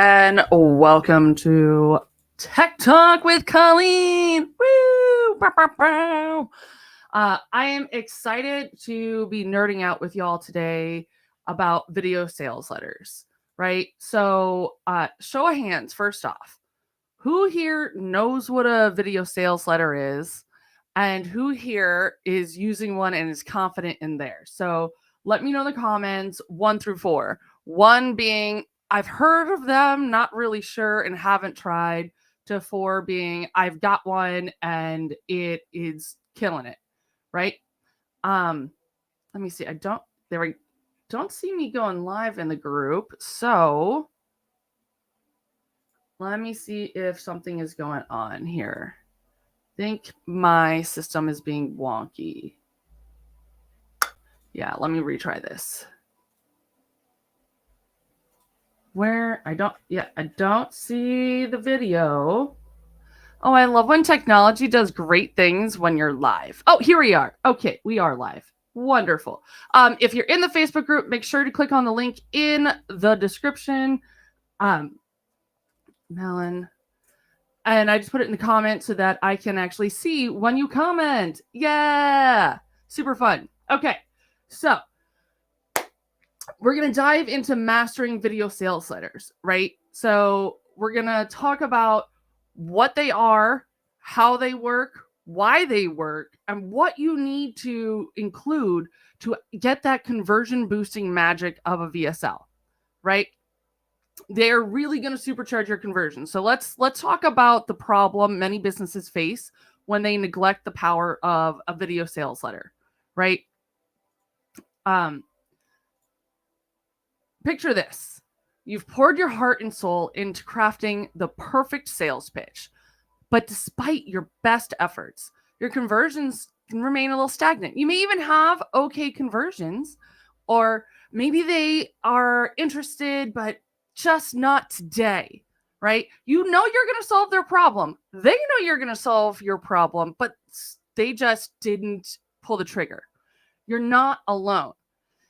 and welcome to Tech Talk with Colleen. Woo! Bow, bow, bow. I am excited to be nerding out with y'all today about video sales letters, right? So, show of hands, first off. Who here knows what a video sales letter is? And who here is using one and is confident in there? So, let me know in the comments 1 through 4. 1 being, I've heard of them, not really sure, and haven't tried, to 4 being, I've got one and it is killing it, right? Let me see. Don't see me going live in the group. So let me see if something is going on here. I think my system is being wonky. Yeah, let me retry this. I don't see the video. Oh, I love when technology does great things when you're live. Oh, here we are. Okay, we are live. Wonderful. If you're in the Facebook group, make sure to click on the link in the description. Melon. And I just put it in the comments so that I can actually see when you comment. Yeah, super fun. Okay, so we're going to dive into mastering video sales letters, right? So we're going to talk about what they are, how they work, why they work, and what you need to include to get that conversion boosting magic of a VSL, right? They're really going to supercharge your conversion. So let's talk about the problem many businesses face when they neglect the power of a video sales letter, right? Picture this. You've poured your heart and soul into crafting the perfect sales pitch, but despite your best efforts, your conversions can remain a little stagnant. You may even have okay conversions, or maybe they are interested, but just not today, right? You know you're going to solve their problem. They know you're going to solve your problem, but they just didn't pull the trigger. You're not alone.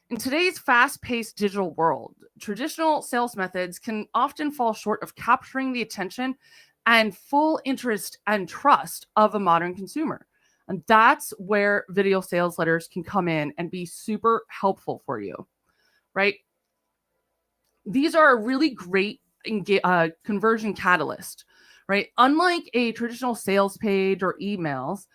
In today's fast-paced digital world, traditional sales methods can often fall short of capturing the attention and full interest and trust of a modern consumer. And that's where video sales letters can come in and be super helpful for you, right? These are a really great conversion catalyst, right? Unlike a traditional sales page or emails,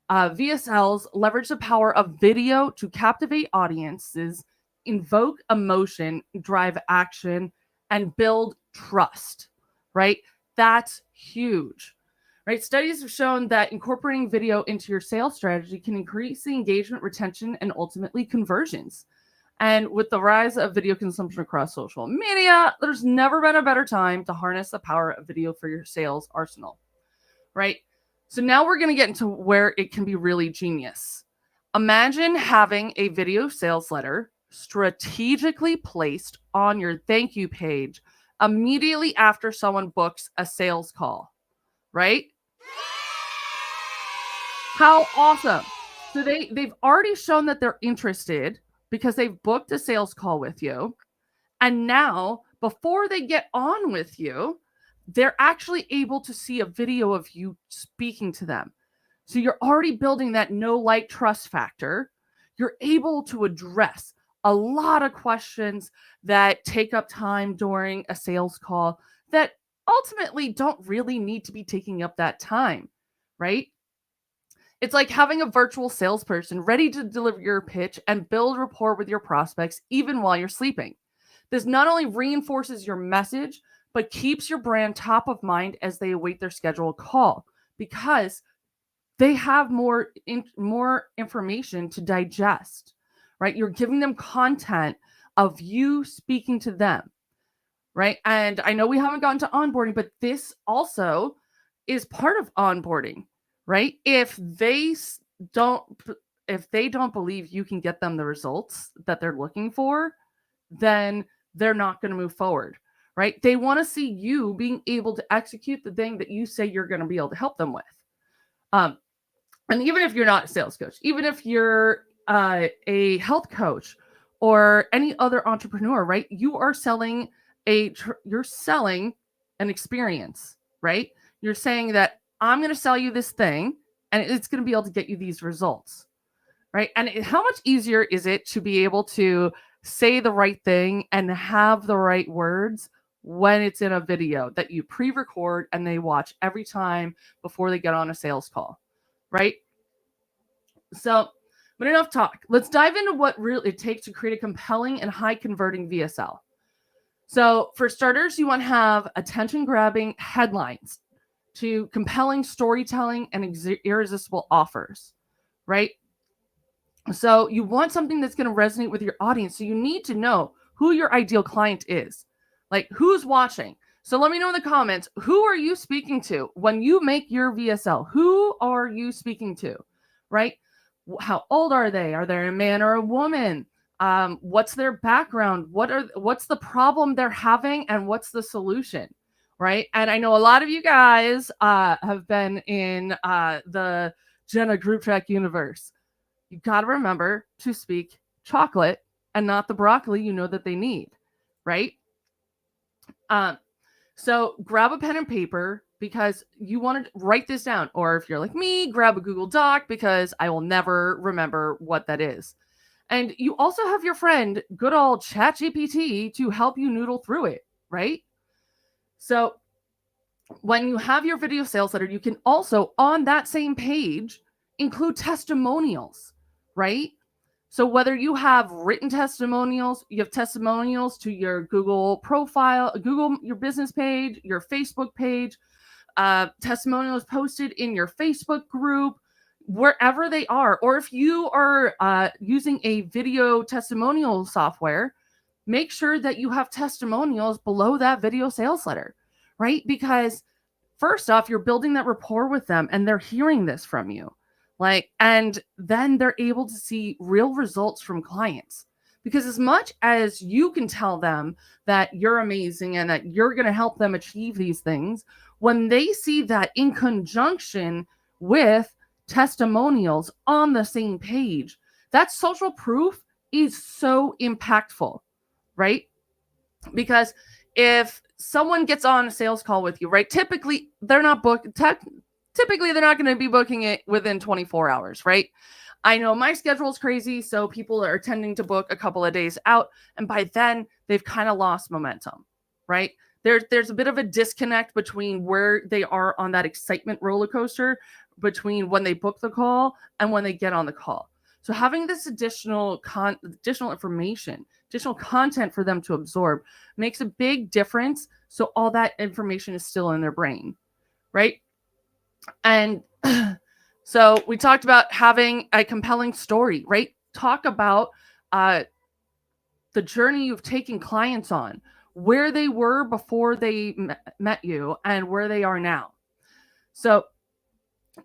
VSLs leverage the power of video to captivate audiences, invoke emotion, drive action, and build trust, right? That's huge, right? Studies have shown that incorporating video into your sales strategy can increase the engagement, retention, and ultimately conversions. And with the rise of video consumption across social media, there's never been a better time to harness the power of video for your sales arsenal, right? So now we're going to get into where it can be really genius. Imagine having a video sales letter strategically placed on your thank you page immediately after someone books a sales call, right? How awesome. So they've already shown that they're interested because they've booked a sales call with you. And now, before they get on with you, they're actually able to see a video of you speaking to them. So you're already building that know, like, trust factor. You're able to address a lot of questions that take up time during a sales call that ultimately don't really need to be taking up that time, right? It's like having a virtual salesperson ready to deliver your pitch and build rapport with your prospects even while you're sleeping. This not only reinforces your message, but keeps your brand top of mind as they await their scheduled call, because they have more information to digest, right? You're giving them content of you speaking to them, right? And I know we haven't gotten to onboarding, but this also is part of onboarding, right? If they don't believe you can get them the results that they're looking for, then they're not going to move forward, right? They want to see you being able to execute the thing that you say you're going to be able to help them with. And even if you're not a sales coach, even if you're a health coach or any other entrepreneur, right? You are selling you're selling an experience, right? You're saying that I'm going to sell you this thing and it's going to be able to get you these results, right? And how much easier is it to be able to say the right thing and have the right words when it's in a video that you pre-record and they watch every time before they get on a sales call, right? So, but enough talk. Let's dive into what really it takes to create a compelling and high converting VSL. So, for starters, you want to have attention grabbing headlines to compelling storytelling and irresistible offers, right? So, you want something that's going to resonate with your audience. So, you need to know who your ideal client is, like who's watching. So, let me know in the comments, who are you speaking to when you make your VSL? Who are you speaking to, right? How old are they? Are they a man or a woman? What's their background? What's the problem they're having, and what's the solution, right? And I know a lot of you guys have been in the Jenna group track universe. You got to remember to speak chocolate and not the broccoli you know that they need, right? So grab a pen and paper because you want to write this down. Or if you're like me, grab a Google Doc because I will never remember what that is. And you also have your friend, good old ChatGPT, to help you noodle through it, right? So when you have your video sales letter, you can also, on that same page, include testimonials, right? So whether you have written testimonials, you have testimonials to your Google profile, Google, your business page, your Facebook page, testimonials posted in your Facebook group, wherever they are. Or if you are using a video testimonial software, make sure that you have testimonials below that video sales letter, right? Because first off, you're building that rapport with them and they're hearing this from you. And then they're able to see real results from clients. Because as much as you can tell them that you're amazing and that you're going to help them achieve these things, when they see that in conjunction with testimonials on the same page, that social proof is so impactful, right? Because if someone gets on a sales call with you, right, typically they're not going to be booking it within 24 hours, right? I know my schedule is crazy, so people are tending to book a couple of days out, and by then they've kind of lost momentum, right? There's a bit of a disconnect between where they are on that excitement roller coaster between when they book the call and when they get on the call. So having this additional information, additional content for them to absorb makes a big difference. So all that information is still in their brain, right? And so we talked about having a compelling story, right? Talk about the journey you've taken clients on, where they were before they met you and where they are now. So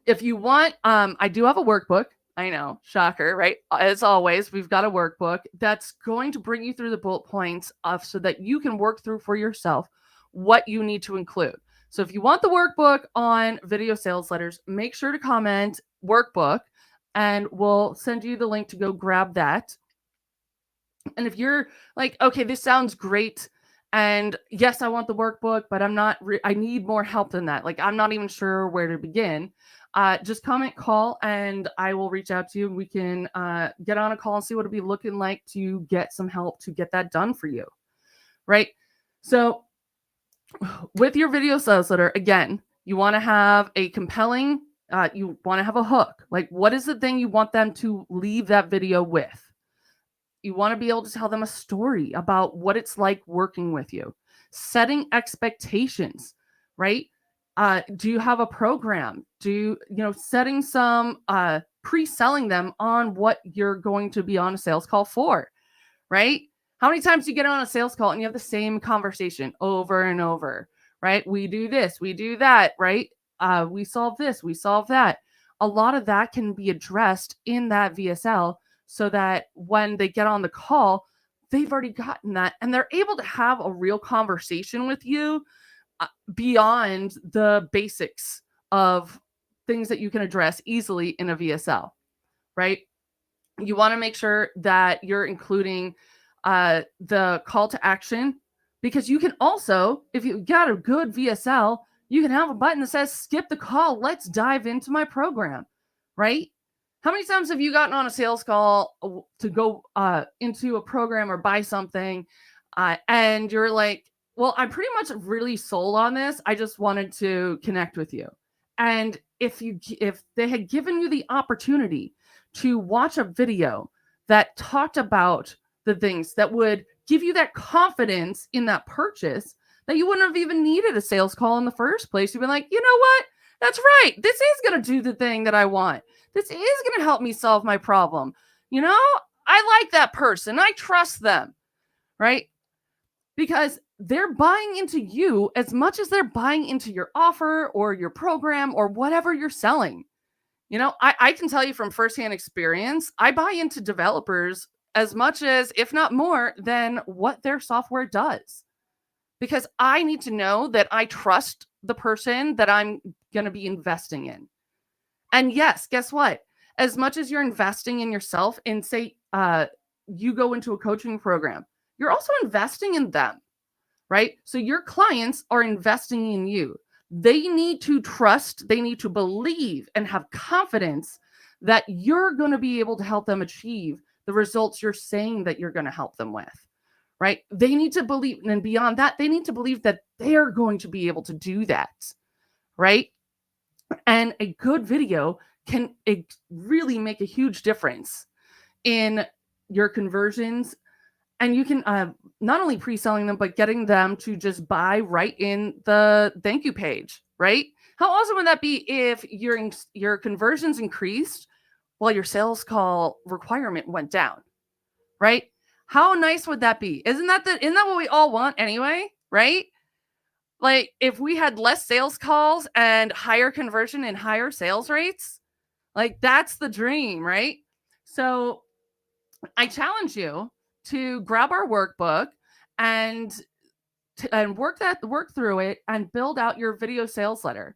if you want, I do have a workbook. I know, shocker, right? As always, we've got a workbook that's going to bring you through the bullet points so that you can work through for yourself what you need to include. So if you want the workbook on video sales letters, make sure to comment workbook and we'll send you the link to go grab that. And if you're like, okay, this sounds great, and yes, I want the workbook, but I need more help than that. Like, I'm not even sure where to begin. Just comment, call, and I will reach out to you. We can get on a call and see what it'll be looking like to get some help to get that done for you, right? So with your video sales letter, again, you want to have a compelling, you want to have a hook. Like, what is the thing you want them to leave that video with? You want to be able to tell them a story about what it's like working with you, setting expectations, right? Do you have a program? Setting some, pre-selling them on what you're going to be on a sales call for, right? How many times do you get on a sales call and you have the same conversation over and over, right? We do this, we do that, right? We solve this, we solve that. A lot of that can be addressed in that VSL so that when they get on the call, they've already gotten that and they're able to have a real conversation with you beyond the basics of things that you can address easily in a VSL, right? You want to make sure that you're including the call to action, Because you can also, if you got a good VSL, you can have a button that says skip the call. Let's dive into my program, right? How many times have you gotten on a sales call to go into a program or buy something and you're like, well, I'm pretty much really sold on this. I just wanted to connect with you. And if they had given you the opportunity to watch a video that talked about the things that would give you that confidence in that purchase, that you wouldn't have even needed a sales call in the first place. You've been like, you know what? That's right. This is going to do the thing that I want. This is going to help me solve my problem. You know, I like that person. I trust them, right? Because they're buying into you as much as they're buying into your offer or your program or whatever you're selling. You know, I can tell you from firsthand experience, I buy into developers as much as, if not more, than what their software does. Because I need to know that I trust the person that I'm going to be investing in. And yes, guess what? As much as you're investing in yourself and say you go into a coaching program, you're also investing in them, right? So your clients are investing in you. They need to trust, they need to believe and have confidence that you're going to be able to help them achieve the results you're saying that you're going to help them with, right? They need to believe, and beyond that, they need to believe that they're going to be able to do that, right? And a good video can really make a huge difference in your conversions. And you can not only pre-selling them, but getting them to just buy right in the thank you page, right? How awesome would that be if your conversions increased while your sales call requirement went down, right? How nice would that be? Isn't that what we all want anyway, right? Like if we had less sales calls and higher conversion and higher sales rates, like that's the dream, right? So I challenge you to grab our workbook and work through it and build out your video sales letter.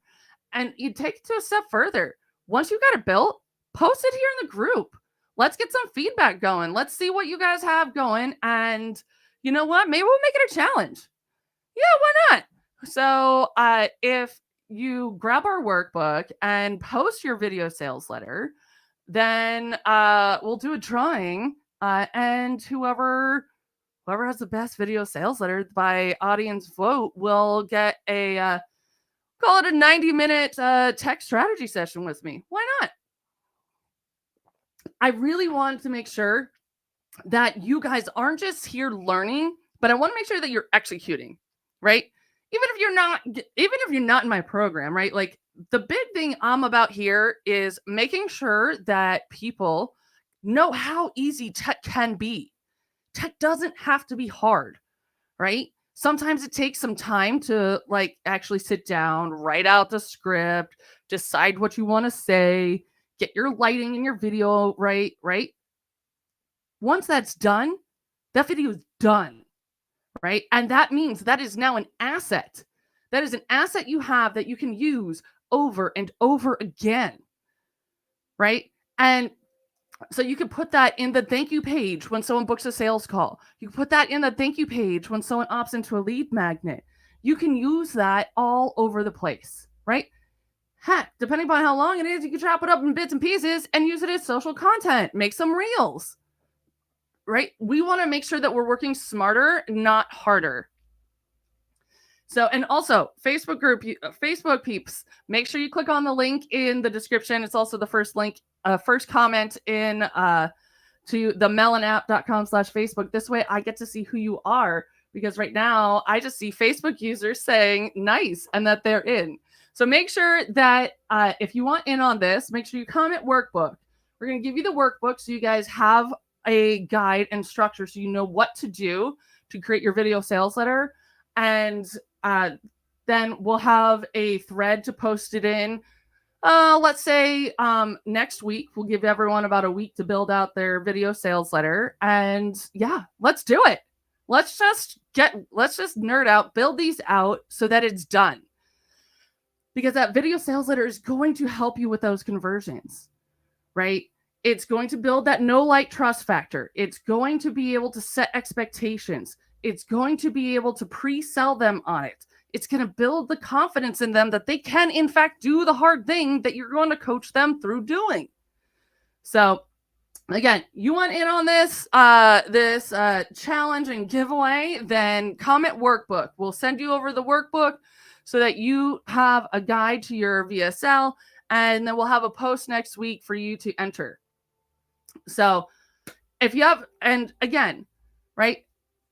And you take it to a step further. Once you got it built, post it here in the group. Let's get some feedback going. Let's see what you guys have going. And you know what? Maybe we'll make it a challenge. Yeah, why not? So if you grab our workbook and post your video sales letter, then we'll do a drawing. And whoever has the best video sales letter by audience vote will get a call it a 90-minute tech strategy session with me. Why not? I really wanted to make sure that you guys aren't just here learning, but I want to make sure that you're executing, right? Even if you're not in my program, right? Like the big thing I'm about here is making sure that people know how easy tech can be. Tech doesn't have to be hard, right? Sometimes it takes some time to like actually sit down, write out the script, decide what you want to say, get your lighting in your video right? Once that's done, that video is done, right? And that means that is now an asset. That is an asset you have that you can use over and over again, right? And so you can put that in the thank you page when someone books a sales call. You can put that in the thank you page when someone opts into a lead magnet. You can use that all over the place, right? Heck, depending upon how long it is, you can chop it up in bits and pieces and use it as social content. Make some reels, right? We want to make sure that we're working smarter, not harder. So, and also Facebook group, Facebook peeps, make sure you click on the link in the description. It's also the first link, first comment in to the melonapp.com/Facebook. This way I get to see who you are, because right now I just see Facebook users saying nice and that they're in. So make sure that if you want in on this, make sure you comment workbook. We're going to give you the workbook so you guys have a guide and structure so you know what to do to create your video sales letter. And then we'll have a thread to post it in. Let's say next week. We'll give everyone about a week to build out their video sales letter. And yeah, let's do it. Let's just nerd out, build these out so that it's done. Because that video sales letter is going to help you with those conversions, right? It's going to build that know, like, trust factor. It's going to be able to set expectations. It's going to be able to pre-sell them on it. It's going to build the confidence in them that they can, in fact, do the hard thing that you're going to coach them through doing. So, again, you want in on this challenge and giveaway, then comment workbook. We'll send you over the workbook so that you have a guide to your VSL, and then we'll have a post next week for you to enter. So if you have, and again, right,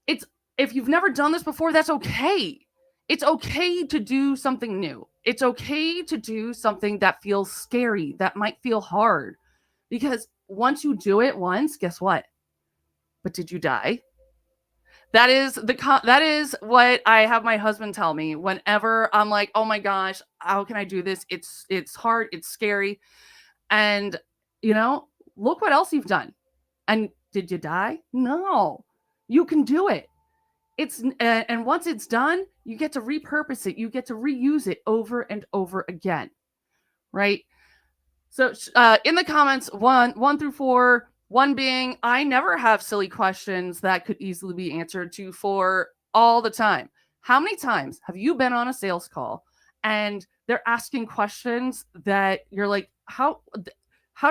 if you've never done this before, that's okay. It's okay to do something new. It's okay to do something that feels scary, that might feel hard, because once you do it once, guess what? But did you die? That is what I have my husband tell me whenever I'm like, oh my gosh, how can I do this? It's hard, it's scary. And look what else you've done. And did you die? No. You can do it. And once it's done, you get to repurpose it. You get to reuse it over and over again. Right? So in the comments, 1 through 4, 1 being, I never have silly questions that could easily be answered, to 4, all the time. How many times have you been on a sales call and they're asking questions that you're like, how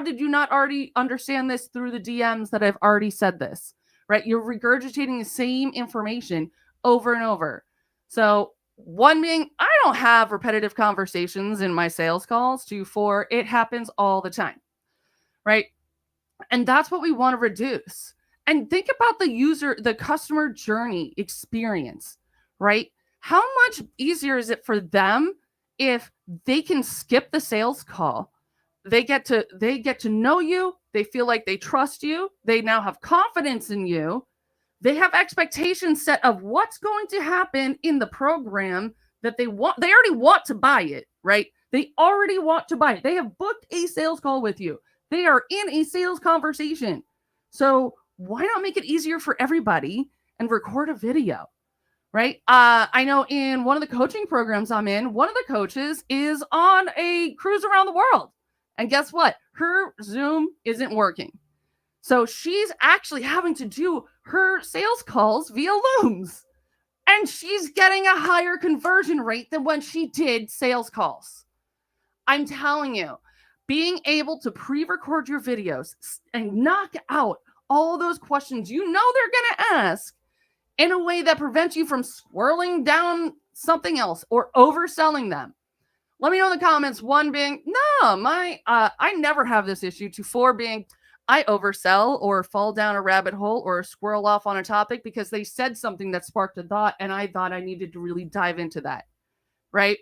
did you not already understand this through the DMs that I've already said this, right? You're regurgitating the same information over and over. So 1 being, I don't have repetitive conversations in my sales calls. 2, 4, it happens all the time, right? And that's what we want to reduce. And think about the customer journey experience, right? How much easier is it for them if they can skip the sales call? They get to know you. They feel like they trust you. They now have confidence in you. They have expectations set of what's going to happen in the program that they want. They already want to buy it, right? They already want to buy it. They have booked a sales call with you. They are in a sales conversation. So why not make it easier for everybody and record a video, right? I know in one of the coaching programs I'm in, one of the coaches is on a cruise around the world. And guess what? Her Zoom isn't working. So she's actually having to do her sales calls via Looms. And she's getting a higher conversion rate than when she did sales calls. I'm telling you, being able to pre-record your videos and knock out all those questions you know they're going to ask in a way that prevents you from swirling down something else or overselling them. Let me know in the comments. 1 being, no, I never have this issue. 2, 4 being, I oversell or fall down a rabbit hole or squirrel off on a topic because they said something that sparked a thought and I thought I needed to really dive into that, right?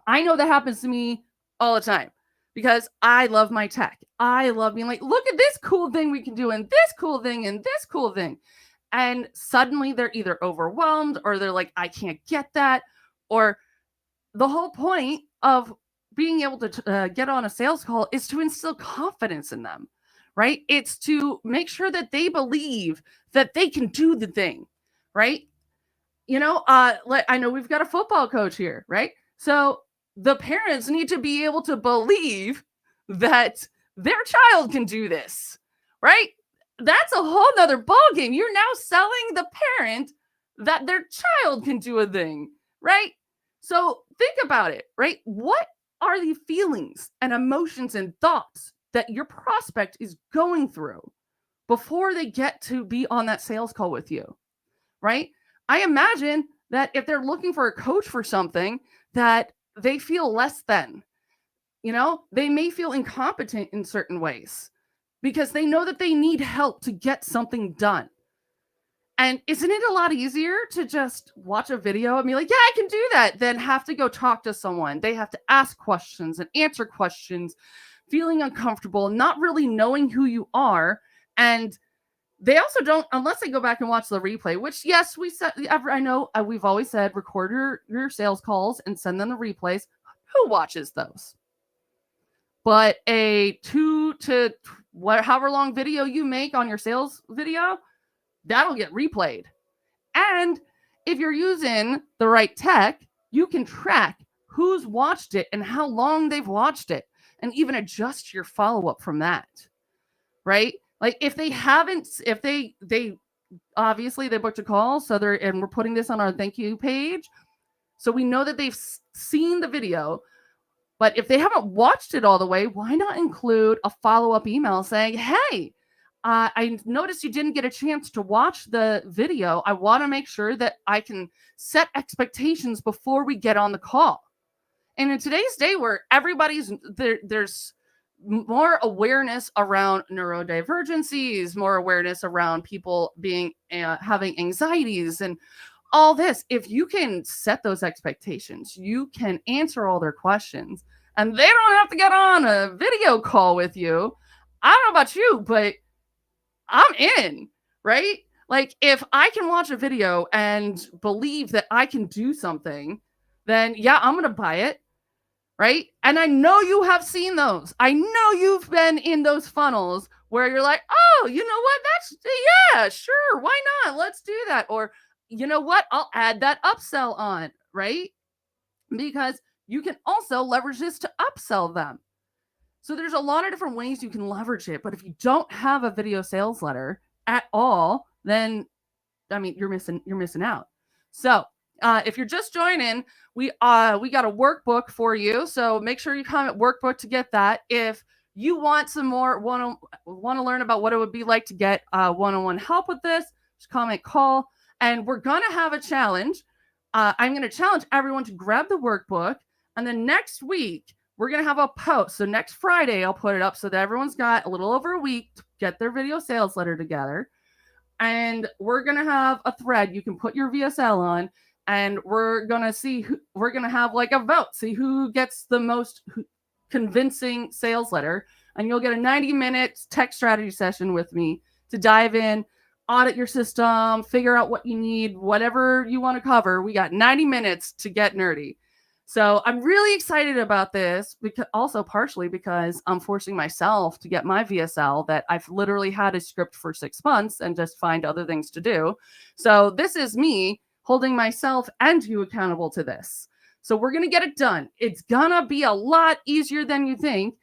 I know that happens to me all the time because I love my tech. I love being like, look at this cool thing we can do and this cool thing and this cool thing. And suddenly they're either overwhelmed or they're like, I can't get that. Or the whole point of being able to get on a sales call is to instill confidence in them, right? It's to make sure that they believe that they can do the thing, right? I know we've got a football coach here, right? So the parents need to be able to believe that their child can do this, right? That's a whole nother ballgame. You're now selling the parent that their child can do a thing, right? So think about it, right? What are the feelings and emotions and thoughts that your prospect is going through before they get to be on that sales call with you, right? I imagine that if they're looking for a coach for something, that they feel less than, they may feel incompetent in certain ways because they know that they need help to get something done. And isn't it a lot easier to just watch a video and be like, yeah, I can do that, than have to go talk to someone? They have to ask questions and answer questions, feeling uncomfortable, not really knowing who you are. And they also don't, unless they go back and watch the replay, which, yes, we said, I know we've always said, record your sales calls and send them the replays. Who watches those? But a 2 to however long video you make on your sales video, that'll get replayed. And if you're using the right tech, you can track who's watched it and how long they've watched it, and even adjust your follow-up from that, right? Like if they obviously they booked a call, so and we're putting this on our thank you page. So we know that they've seen the video. But if they haven't watched it all the way, why not include a follow-up email saying, hey, I noticed you didn't get a chance to watch the video. I want to make sure that I can set expectations before we get on the call. And in today's day where there's more awareness around neurodivergencies, more awareness around people having anxieties and all this. If you can set those expectations, you can answer all their questions, and they don't have to get on a video call with you. I don't know about you, but I'm in, right? Like, if I can watch a video and believe that I can do something, then yeah, I'm going to buy it, right? And I know you have seen those. I know you've been in those funnels where you're like, oh, you know what? Yeah, sure. Why not? Let's do that. Or, you know what? I'll add that upsell on, right? Because you can also leverage this to upsell them. So there's a lot of different ways you can leverage it. But if you don't have a video sales letter at all, then I mean, you're missing out. So if you're just joining, we got a workbook for you. So make sure you comment workbook to get that. If you want some more want to learn about what it would be like to get one-on-one help with this, just comment call. And we're gonna have a challenge. I'm gonna challenge everyone to grab the workbook, and then next week we're gonna have a post. So next Friday I'll put it up so that everyone's got a little over a week to get their video sales letter together. And we're going to have a thread you can put your VSL on, and we're going to have like a vote, see who gets the most convincing sales letter. And you'll get a 90-minute tech strategy session with me to dive in, audit your system, figure out what you need, whatever you want to cover. We got 90 minutes to get nerdy. So I'm really excited about this, because also partially because I'm forcing myself to get my VSL that I've literally had a script for 6 months and just find other things to do. So this is me holding myself and you accountable to this. So we're going to get it done. It's going to be a lot easier than you think.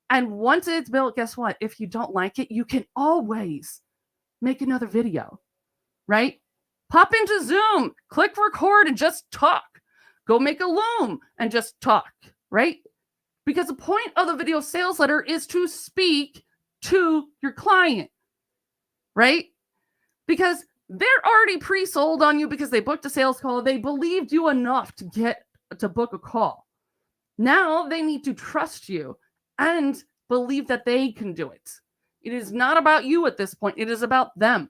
And once it's built, guess what? If you don't like it, you can always make another video, right? Pop into Zoom, click record, and just talk. Go make a Loom and just talk, right? Because the point of the video sales letter is to speak to your client, right? Because they're already pre-sold on you because they booked a sales call. They believed you enough to book a call. Now they need to trust you and believe that they can do it. It is not about you at this point. It is about them.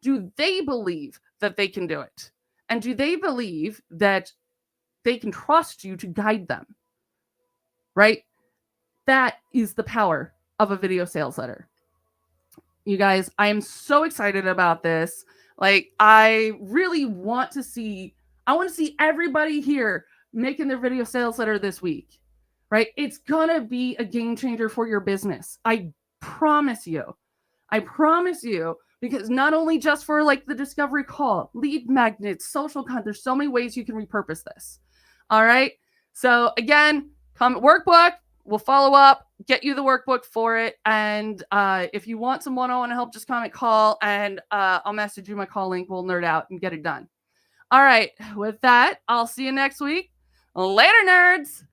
Do they believe that they can do it? And do they believe that they can trust you to guide them, right? That is the power of a video sales letter. You guys, I am so excited about this. Like, I really want to see everybody here making their video sales letter this week, right? It's gonna be a game changer for your business. I promise you, because not only just for like the discovery call, lead magnets, social content, there's so many ways you can repurpose this. All right. So again, comment workbook. We'll follow up, get you the workbook for it. And if you want some one-on-one help, just comment call, and I'll message you my call link. We'll nerd out and get it done. All right. With that, I'll see you next week. Later, nerds.